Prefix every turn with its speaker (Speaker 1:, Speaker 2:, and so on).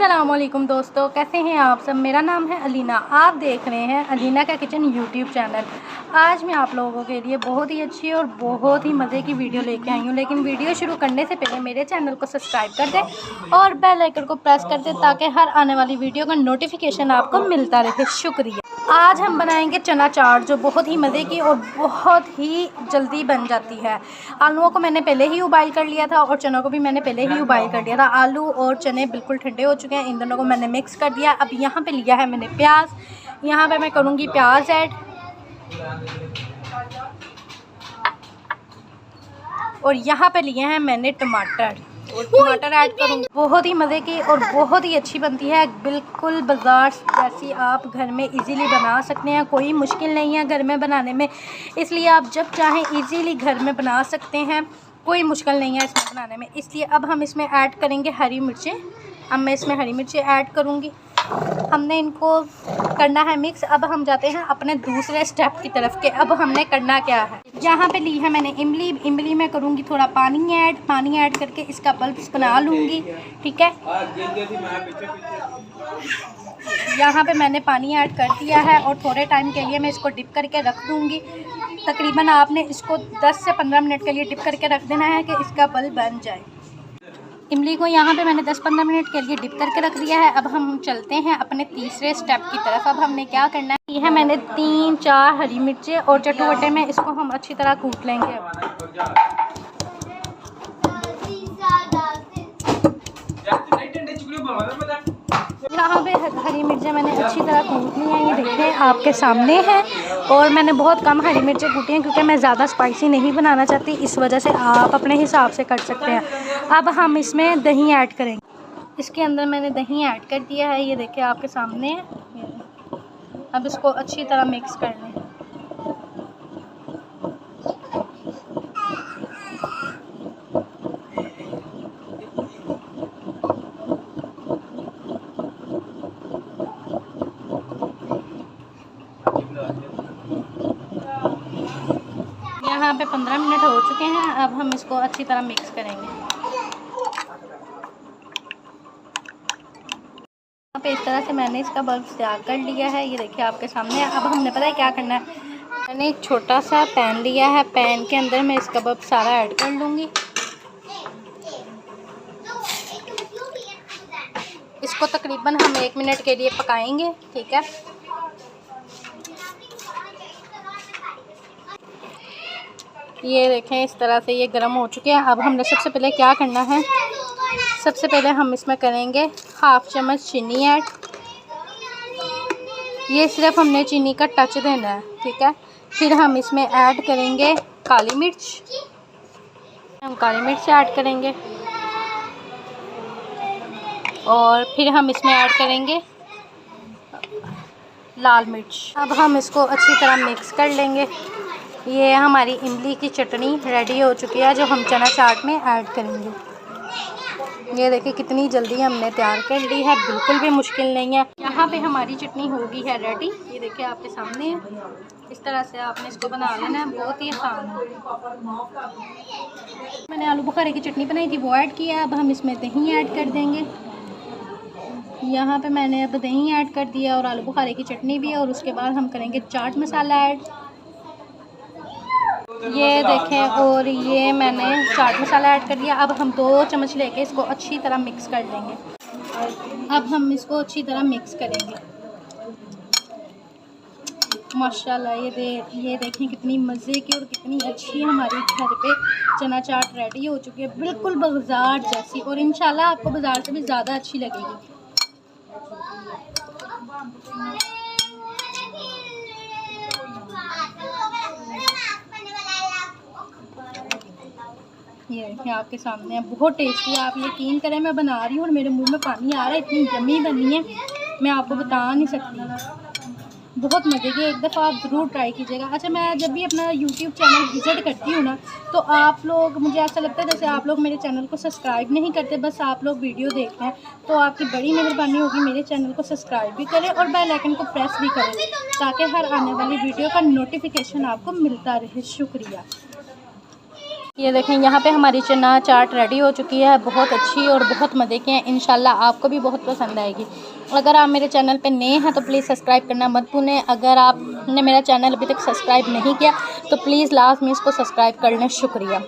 Speaker 1: अस्सलामुअलैकुम दोस्तों, कैसे हैं आप सब। मेरा नाम है अलीना, आप देख रहे हैं अलीना का किचन यूट्यूब चैनल। आज मैं आप लोगों के लिए बहुत ही अच्छी और बहुत ही मज़े की वीडियो लेके आई हूँ। लेकिन वीडियो शुरू करने से पहले मेरे चैनल को सब्सक्राइब कर दें और बेल आइकन को प्रेस कर दें ताकि हर आने वाली वीडियो का नोटिफिकेशन आपको मिलता रहे। शुक्रिया। आज हम बनाएंगे चना चाट, जो बहुत ही मज़े की और बहुत ही जल्दी बन जाती है। आलूओं को मैंने पहले ही उबाइल कर लिया था और चनों को भी मैंने पहले ही उबाइल कर लिया था। आलू और चने बिल्कुल ठंडे हो चुके हैं, इन दोनों को मैंने मिक्स कर दिया। अब यहाँ पे लिया है मैंने प्याज, यहाँ पे मैं करूँगी प्याज ऐड और यहाँ पे लिए हैं मैंने टमाटर ऐड करूँगी। बहुत ही मज़े की और बहुत ही अच्छी बनती है, बिल्कुल बाजार जैसी आप घर में इजीली बना सकते हैं। कोई मुश्किल नहीं है घर में बनाने में, इसलिए आप जब चाहें इजीली घर में बना सकते हैं। कोई मुश्किल नहीं है इसमें बनाने में। इसलिए अब हम इसमें ऐड करेंगे हरी मिर्चें। अब मैं इसमें हरी मिर्चें ऐड करूँगी। हमने इनको करना है मिक्स। अब हम जाते हैं अपने दूसरे स्टेप की तरफ के। अब हमने करना क्या है, यहाँ पे ली है मैंने इमली में करूँगी थोड़ा पानी ऐड करके इसका बल्ब्स बना लूँगी। ठीक है, यहाँ पे मैंने पानी ऐड कर दिया है और थोड़े टाइम के लिए मैं इसको डिप करके रख दूँगी। तकरीबन आपने इसको 10 से 15 मिनट के लिए डिप करके रख देना है कि इसका बल्ब बन जाए। इमली को यहाँ पे मैंने 10-15 मिनट के लिए डिप करके रख दिया है। अब हम चलते हैं अपने तीसरे स्टेप की तरफ। अब हमने क्या करना है, ये है मैंने 3-4 हरी मिर्चें और चटुवटे में इसको हम अच्छी तरह कूट लेंगे। यहाँ पे हरी मिर्चें मैंने अच्छी तरह कूट ली हैं, ये देखें आपके सामने है। और मैंने बहुत कम हरी मिर्चें कूटी हैं क्योंकि मैं ज़्यादा स्पाइसी नहीं बनाना चाहती, इस वजह से आप अपने हिसाब से कर सकते हैं। अब हम इसमें दही ऐड करेंगे। इसके अंदर मैंने दही ऐड कर दिया है, ये देखें आपके सामने है। अब इसको अच्छी तरह मिक्स कर लें। यहाँ पे 15 मिनट हो चुके हैं। अब हम इसको अच्छी तरह मिक्स करेंगे। यहाँ पे इस तरह से मैंने इसका बल्ब तैयार कर लिया है, ये देखिए आपके सामने। अब हमने पता है क्या करना है, मैंने एक छोटा सा पैन लिया है, पैन के अंदर मैं इसका बल्ब सारा ऐड कर लूँगी। इसको तकरीबन हम 1 मिनट के लिए पकाएंगे। ठीक है, ये देखें इस तरह से ये गर्म हो चुके हैं। अब हमने सबसे पहले क्या करना है, सबसे पहले हम इसमें करेंगे 1/2 चम्मच चीनी ऐड। ये सिर्फ हमने चीनी का टच देना है। ठीक है, फिर हम इसमें ऐड करेंगे काली मिर्च। हम काली मिर्च ऐड करेंगे और फिर हम इसमें ऐड करेंगे लाल मिर्च। अब हम इसको अच्छी तरह मिक्स कर लेंगे। ये हमारी इमली की चटनी रेडी हो चुकी है, जो हम चना चाट में ऐड करेंगे। ये देखिए कितनी जल्दी हमने तैयार कर ली है, बिल्कुल भी मुश्किल नहीं है। यहाँ पे हमारी चटनी हो गई है रेडी, ये देखिए आपके सामने है। इस तरह से आपने इसको बना लेना है, बहुत ही आसान है। मैंने आलू बुखारे की चटनी बनाई थी, वो ऐड किया। अब हम इसमें दही ऐड कर देंगे। यहाँ पे मैंने अब दही ऐड कर दिया और आलू बुखारे की चटनी भी, और उसके बाद हम करेंगे चाट मसाला ऐड। ये देखें, और ये मैंने चाट मसाला ऐड कर दिया। अब हम 2 चम्मच लेके इसको अच्छी तरह मिक्स कर देंगे। अब हम इसको अच्छी तरह मिक्स करेंगे। माशाल्लाह, ये देखें कितनी मज़े की और कितनी अच्छी हमारी घर पे चना चाट रेडी हो चुकी है, बिल्कुल बाजार जैसी, और इंशाल्लाह आपको बाज़ार से भी ज़्यादा अच्छी लगेगी। ये देखिए आपके सामने है, बहुत टेस्टी है। आप यकीन करें मैं बना रही हूँ और मेरे मुंह में पानी आ रहा है, इतनी यम्मी बनी है मैं आपको बता नहीं सकती। बहुत मज़े की, एक दफ़ा आप ज़रूर ट्राई कीजिएगा। अच्छा, मैं जब भी अपना यूट्यूब चैनल विज़िट करती हूँ ना, तो आप लोग, मुझे ऐसा लगता है जैसे आप लोग मेरे चैनल को सब्सक्राइब नहीं करते, बस आप लोग वीडियो देखते हैं। तो आपकी बड़ी मेहरबानी होगी, मेरे चैनल को सब्सक्राइब भी करें और बेल आइकन को प्रेस भी करें ताकि हर आने वाली वीडियो का नोटिफिकेशन आपको मिलता रहे। शुक्रिया। ये देखें यहाँ पे हमारी चना चाट रेडी हो चुकी है, बहुत अच्छी और बहुत मज़े की है। इंशाल्लाह आपको भी बहुत पसंद आएगी। अगर आप मेरे चैनल पे नए हैं तो प्लीज़ सब्सक्राइब करना मत भूलें। अगर आपने मेरा चैनल अभी तक सब्सक्राइब नहीं किया तो प्लीज़ लास्ट में इसको सब्सक्राइब कर लें। शुक्रिया।